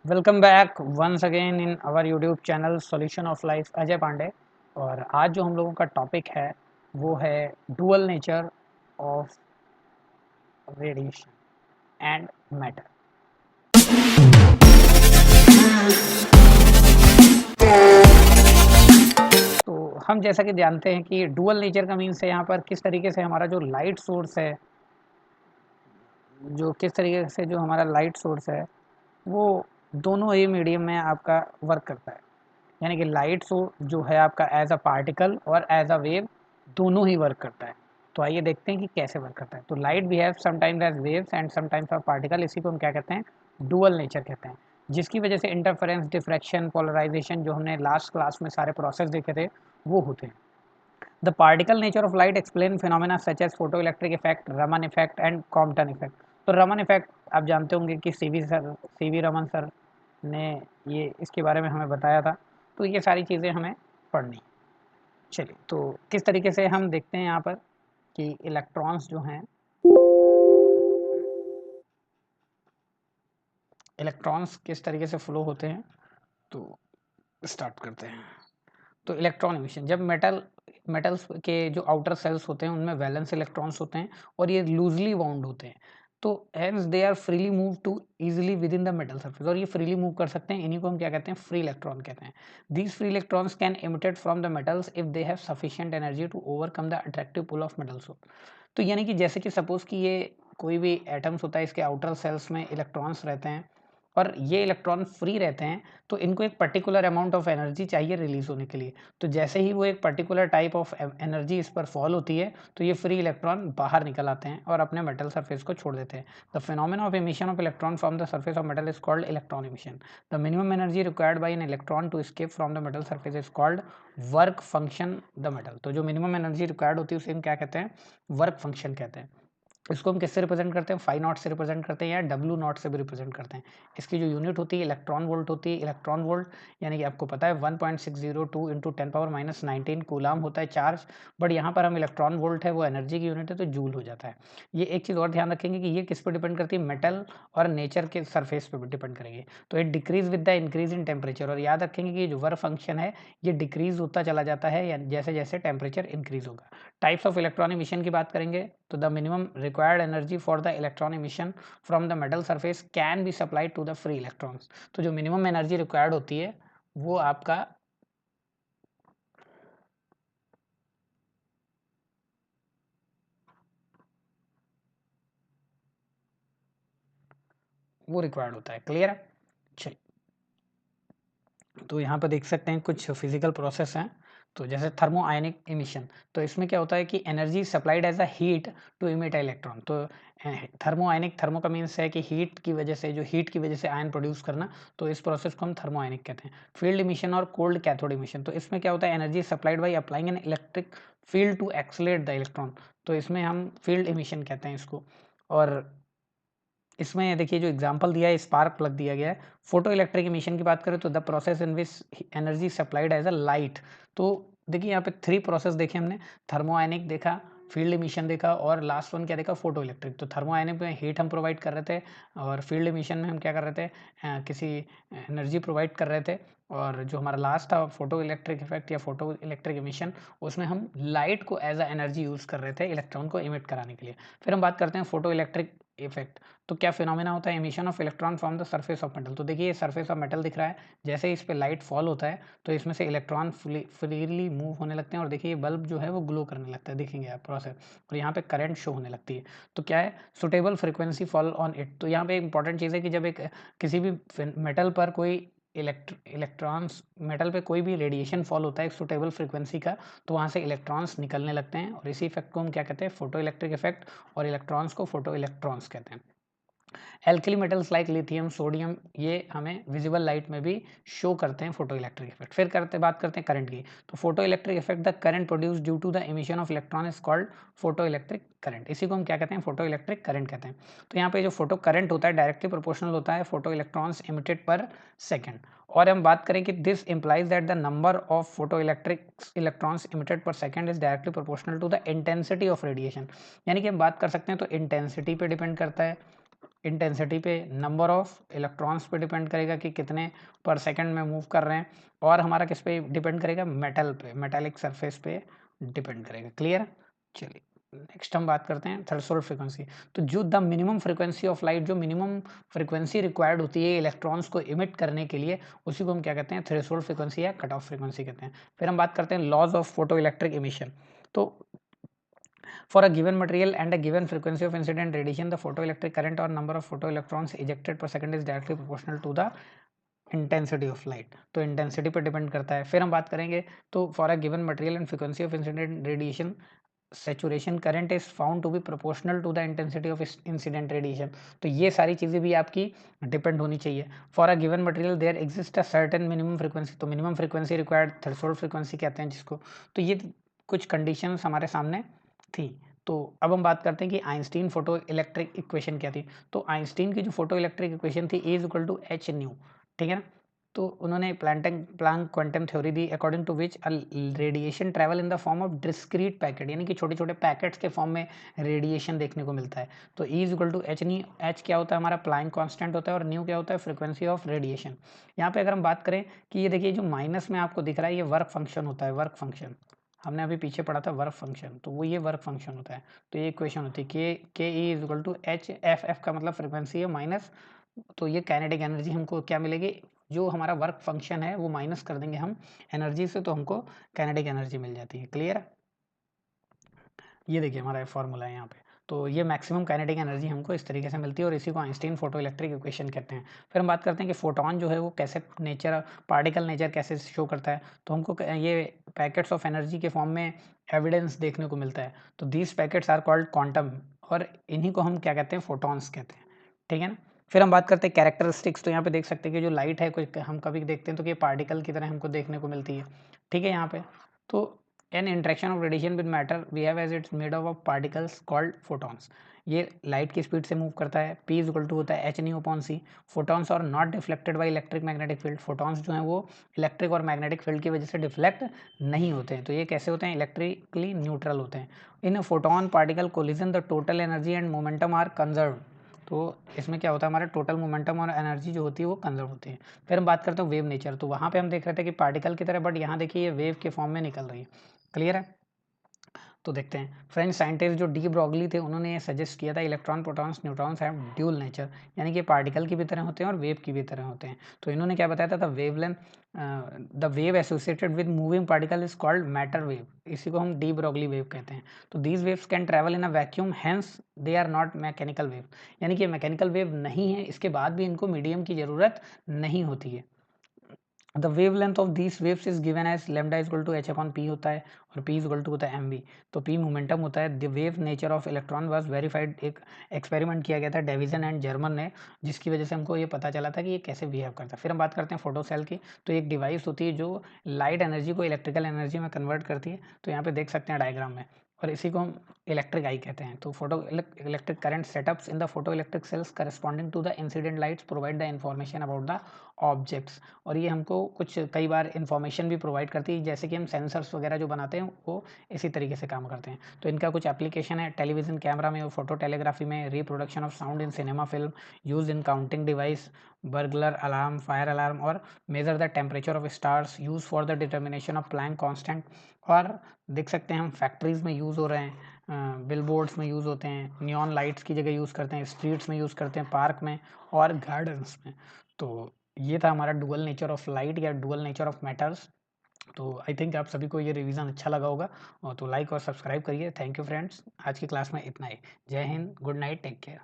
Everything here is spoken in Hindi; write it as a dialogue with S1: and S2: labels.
S1: Welcome back once again in our YouTube channel solution of life Ajay Pandey. और आज जो हम लोगों का टॉपिक है वो है dual nature of radiation and matter. तो हम जैसा कि जानते हैं कि डुअल नेचर का मीन्स है यहाँ पर किस तरीके से हमारा जो लाइट सोर्स है, जो हमारा लाइट सोर्स है वो दोनों ही मीडियम में आपका वर्क करता है। यानी कि लाइट जो है आपका एज अ पार्टिकल और एज अ वेव दोनों ही वर्क करता है। तो आइए देखते हैं कि कैसे वर्क करता है। तो light behave sometimes as waves and sometimes of particle, इसी को हम क्या कहते हैं, डुअल नेचर कहते हैं। जिसकी वजह से इंटरफेरेंस, डिफ्रैक्शन, पोलराइजेशन जो हमने लास्ट क्लास में सारे प्रोसेस देखे थे वो होते हैं। The particle nature of light explain phenomena such as photo electric effect, Raman effect and Compton effect. तो रमन इफेक्ट आप जानते होंगे कि सीवी रमन सर ने ये इसके बारे में हमें बताया था। तो ये सारी चीज़ें हमें पढ़नी। चलिए, तो किस तरीके से हम देखते हैं यहाँ पर कि इलेक्ट्रॉन्स जो हैं, इलेक्ट्रॉन्स किस तरीके से फ्लो होते हैं। तो स्टार्ट करते हैं। तो इलेक्ट्रॉन एमिशन, जब मेटल्स के जो आउटर सेल्स होते हैं उनमें वैलेंस इलेक्ट्रॉन्स होते हैं और ये लूजली बाउंड होते हैं। तो hence they are freely move to easily within the metal surface, और ये फ्रीली मूव कर सकते हैं। इन्हीं को हम क्या कहते हैं, फ्री इलेक्ट्रॉन कहते हैं। These free electrons can emitted from the metals if they have sufficient energy to overcome the attractive pull of metals. तो यानी कि जैसे कि सपोज कि ये कोई भी एटम्स होता है, इसके आउटर सेल्स में इलेक्ट्रॉन्स रहते हैं और ये इलेक्ट्रॉन फ्री रहते हैं। तो इनको एक पर्टिकुलर अमाउंट ऑफ एनर्जी चाहिए रिलीज होने के लिए। तो जैसे ही वो एक पर्टिकुलर टाइप ऑफ एनर्जी इस पर फॉल होती है तो ये फ्री इलेक्ट्रॉन बाहर निकल आते हैं और अपने मेटल सरफेस को छोड़ देते हैं। The phenomena of emission of electron from the surface of metal is called electron emission. The minimum energy required by an electron to escape from the metal surface is called work function the metal. तो जो मिनिमम एनर्जी रिक्वायर्ड होती है उसे हम क्या कहते हैं, वर्क फंक्शन कहते हैं। इसको हम किससे रिप्रेजेंट करते हैं, फाई नॉट से रिप्रेजेंट करते हैं या डब्ल्यू नॉट से भी रिप्रेजेंट करते हैं। इसकी जो यूनिट होती है इलेक्ट्रॉन वोल्ट होती है। इलेक्ट्रॉन वोल्ट यानी कि आपको पता है 1.602 इंटू 10⁻⁻19 कूलाम होता है चार्ज। बट यहाँ पर हम इलेक्ट्रॉन वोल्ट है वो एनर्जी की यूनिट है तो जूल हो जाता है। ये एक चीज़ और ध्यान रखेंगे कि ये किस पर डिपेंड करती है, मेटल और नेचर के सरफेस पर डिपेंड करेंगे। तो it decrease with the increase in temperature, और याद रखेंगे कि जो वर्क फंक्शन है ये डिक्रीज होता चला जाता है जैसे जैसे टेम्परेचर इंक्रीज होगा। टाइप्स ऑफ इलेक्ट्रॉन इमिशन की बात करेंगे तो the minimum required energy for the electron emission from the metal surface can be supplied to the free electrons. तो जो मिनिमम एनर्जी रिक्वायर्ड होती है वो आपका वो रिक्वायर्ड होता है। क्लियर है। चलिए, तो यहाँ पर देख सकते हैं कुछ फिजिकल प्रोसेस हैं। तो जैसे थर्मो आयनिक इमिशन, तो इसमें क्या होता है कि energy supplied as a heat to emit electron. तो थर्मो आयनिक, थर्मो का मीन्स है कि हीट की वजह से, जो हीट की वजह से आयन प्रोड्यूस करना, तो इस प्रोसेस को हम थर्मो आयनिक कहते हैं। फील्ड इमिशन और कोल्ड कैथोड इमिशन, तो इसमें क्या होता है, energy supplied by applying an electric field to accelerate the electron. तो इसमें हम फील्ड इमिशन कहते हैं इसको। और इसमें देखिए जो एग्जांपल दिया है, स्पार्क प्लग दिया गया है। फोटो इलेक्ट्रिक इमिशन की बात करें तो the process in which energy supplied as a light. तो देखिए यहाँ पे 3 प्रोसेस देखे हमने, थर्मोआयनिक देखा, फील्ड इमिशन देखा और लास्ट वन क्या देखा, फोटो इलेक्ट्रिक। तो थर्मोआयनिक में हीट हम प्रोवाइड कर रहे थे और फील्ड इमिशन में हम क्या कर रहे थे, किसी एनर्जी प्रोवाइड कर रहे थे। और जो हमारा लास्ट था फोटो इलेक्ट्रिक इफेक्ट या फोटो इलेक्ट्रिक इमिशन, उसमें हम लाइट को एज अ एनर्जी यूज़ कर रहे थे इलेक्ट्रॉन को इमिट कराने के लिए। फिर हम बात करते हैं फोटो इलेक्ट्रिक इफेक्ट। तो क्या फिनोमेना होता है, emission of electron from the surface of metal. तो देखिए सरफेस ऑफ मेटल दिख रहा है, जैसे ही इस पर लाइट फॉल होता है तो इसमें से इलेक्ट्रॉन फ्रीली मूव होने लगते हैं और देखिए ये बल्ब जो है वो ग्लो करने लगता है, दिखेंगे आप प्रोसेस, और यहाँ पे करंट शो होने लगती है। तो क्या है, suitable frequency fall on it. तो यहाँ पे इंपॉर्टेंट चीज़ है कि जब एक किसी भी मेटल पर कोई इलेक्ट्रॉन्स, मेटल पे कोई भी रेडिएशन फॉल होता है एक सुटेबल फ्रिक्वेंसी का, तो वहाँ से इलेक्ट्रॉन्स निकलने लगते हैं और इसी इफेक्ट को हम क्या कहते हैं, फोटो इलेक्ट्रिक इफेक्ट, और इलेक्ट्रॉन्स को फोटो इलेक्ट्रॉन्स कहते हैं। Alkali metals like lithium, sodium, ये हमें विजिबल लाइट में भी शो करते हैं फोटो इलेक्ट्रिक इफेक्ट। फिर बात करते हैं करंट की। तो photo electric effect, the current produce due to the emission of electron is called photo electric current. इसी को हम क्या कहते हैं, फोटो इलेक्ट्रिक करंट कहते हैं। तो यहाँ पे जो फोटो करंट होता है डायरेक्टली प्रोपोर्शनल होता है photo electrons emitted per second. और हम बात करें कि this implies that the number of photo electric electrons emitted per second is directly proportional to the intensity of radiation. यानी कि हम बात कर सकते हैं तो इंटेंसिटी पे डिपेंड करता है, इंटेंसिटी पे, नंबर ऑफ इलेक्ट्रॉन्स पे डिपेंड करेगा कि कितने पर सेकंड में मूव कर रहे हैं, और हमारा किस पे डिपेंड करेगा, मेटल पे, मेटालिक सरफेस पे डिपेंड करेगा। क्लियर? चलिए नेक्स्ट हम बात करते हैं थ्रेशोल्ड फ्रीक्वेंसी। तो जो the minimum frequency of light, जो मिनिमम फ्रीक्वेंसी रिक्वायर्ड होती है इलेक्ट्रॉन्स को इमिट करने के लिए, उसी को हम क्या कहते हैं, थ्रेशोल्ड फ्रीक्वेंसी या कट ऑफ फ्रीक्वेंसी कहते हैं। फिर हम बात करते हैं laws of photo electric emission. तो for a given material and a given frequency of incident radiation, the photoelectric current or number of photoelectrons ejected per second is directly proportional to the intensity of light. तो इंटेंसिटी पर डिपेंड करता है। फिर हम बात करेंगे तो for a given material and frequency of incident radiation, saturation current is found to be proportional to the intensity of incident radiation. तो ये सारी चीज़ें भी आपकी डिपेंड होनी चाहिए। For a given material there exist a certain minimum frequency, तो minimum frequency required threshold frequency कहते हैं जिसको। तो ये कुछ कंडीशंस हमारे सामने थी। तो अब हम बात करते हैं कि आइंस्टीन फोटो इलेक्ट्रिक इक्वेशन क्या थी। तो आइंस्टीन की जो फोटो इलेक्ट्रिक इक्वेशन थी, E equal to H nu, ठीक है ना। तो उन्होंने प्लैंक क्वांटम थ्योरी दी, according to which radiation travel in the form of discrete packet, यानी कि छोटे छोटे पैकेट्स के फॉर्म में रेडिएशन देखने को मिलता है। तो E equal to H nu, H क्या होता है हमारा, प्लैंक कांस्टेंट होता है, और न्यू क्या होता है, फ्रीक्वेंसी ऑफ रेडिएशन। यहाँ पे अगर हम बात करें कि ये देखिए जो माइनस में आपको दिख रहा है, ये वर्क फंक्शन होता है, वर्क फंक्शन हमने अभी पीछे पढ़ा था वर्क फंक्शन, तो वो ये वर्क फंक्शन होता है। तो ये इक्वेशन होती है के E is equal to H, F का मतलब फ्रीक्वेंसी है, माइनस, तो ये काइनेटिक एनर्जी हमको क्या मिलेगी, जो हमारा वर्क फंक्शन है वो माइनस कर देंगे हम एनर्जी से, तो हमको काइनेटिक एनर्जी मिल जाती है। क्लियर है? ये देखिए हमारा फॉर्मूला है यहाँ पे। तो ये मैक्सिमम काइनेटिक एनर्जी हमको इस तरीके से मिलती है, और इसी को आइंस्टीन फोटो इलेक्ट्रिक इक्वेशन कहते हैं। फिर हम बात करते हैं कि फोटोन जो है वो कैसे नेचर, पार्टिकल नेचर कैसे शो करता है। तो हमको ये पैकेट्स ऑफ एनर्जी के फॉर्म में एविडेंस देखने को मिलता है। तो these packets are called quantum, और इन्हीं को हम क्या कहते हैं, फोटॉन्स कहते हैं, ठीक है ना। फिर हम बात करते हैं कैरेक्टरिस्टिक्स। तो यहाँ पे देख सकते हैं कि जो लाइट है कुछ हम कभी देखते हैं तो कि पार्टिकल की तरह हमको देखने को मिलती है, ठीक है। यहाँ पे तो an interaction of radiation with matter we have as it's made of particles called photons. ये लाइट की स्पीड से मूव करता है। P इज इक्वल टू होता है H nu upon C. Photons are not deflected by electric magnetic field. Photons जो हैं वो इलेक्ट्रिक और मैग्नेटिक फील्ड की वजह से डिफ्लेक्ट नहीं होते हैं। तो ये कैसे होते हैं, इलेक्ट्रिकली न्यूट्रल होते हैं। In photon particle collision the total energy and momentum are conserve. तो इसमें क्या होता है, हमारा टोटल मोमेंटम और एनर्जी जो होती है वो कंजर्व होती है। फिर हम बात करते हैं वेव नेचर। तो वहाँ पे हम देख रहे थे कि पार्टिकल की तरह, बट यहाँ देखिए ये वेव के फॉर्म में निकल रही है। क्लियर है? तो देखते हैं, फ्रेंच साइंटिस्ट जो डी ब्रॉगली थे उन्होंने ये सजेस्ट किया था, electron protons neutrons have dual nature, यानी कि पार्टिकल की भी तरह होते हैं और वेव की भी तरह होते हैं। तो इन्होंने क्या बताया था, the wave associated with moving particle is called matter wave. इसी को हम डी ब्रॉगली वेव कहते हैं। तो these waves can travel in a vacuum, hence they are not mechanical wave, यानी कि मैकेनिकल वेव नहीं है, इसके बाद भी इनको मीडियम की ज़रूरत नहीं होती है। The wavelength of these waves is given as lambda is equal to H upon P होता है, और पी इज इक्वल टू होता है एम वी। तो पी मोमेंटम होता है। The wave nature of electron was verified, एक एक्सपेरिमेंट किया गया था डेविसन एंड जर्मन ने, जिसकी वजह से हमको ये पता चला था कि ये कैसे बिहेव करता है। फिर हम बात करते हैं फोटो सेल की। तो एक डिवाइस होती है जो लाइट एनर्जी को इलेक्ट्रिकल एनर्जी में कन्वर्ट करती है। तो यहाँ पे देख सकते हैं डायग्राम में, और इसी को हम इलेक्ट्रिक आई कहते हैं। तो photo electric current setups in the photo electric cells corresponding to the incident lights provide the information about the objects. और ये हमको कुछ कई बार इन्फॉर्मेशन भी प्रोवाइड करती है, जैसे कि हम सेंसर्स वगैरह जो बनाते हैं वो इसी तरीके से काम करते हैं। तो इनका कुछ एप्लीकेशन है टेलीविजन कैमरा में, फोटो टेलीग्राफी में, reproduction of sound in cinema film, use in counting device, burglar alarm, fire alarm, और measure the temperature of stars, use for the determination of Planck constant. और देख सकते हैं हम फैक्ट्रीज में यूज़ हो रहे हैं, बिलबोर्ड्स में यूज़ होते हैं, नियॉन लाइट्स की जगह यूज़ करते हैं, स्ट्रीट्स में यूज़ करते हैं, पार्क में और गार्डन्स में। तो ये था हमारा डुअल नेचर ऑफ लाइट या डुअल नेचर ऑफ मैटर्स। तो आई थिंक आप सभी को ये रिवीजन अच्छा लगा होगा, और तो लाइक और सब्सक्राइब करिए। थैंक यू फ्रेंड्स, आज की क्लास में इतना ही। Jai Hind, good night, take care.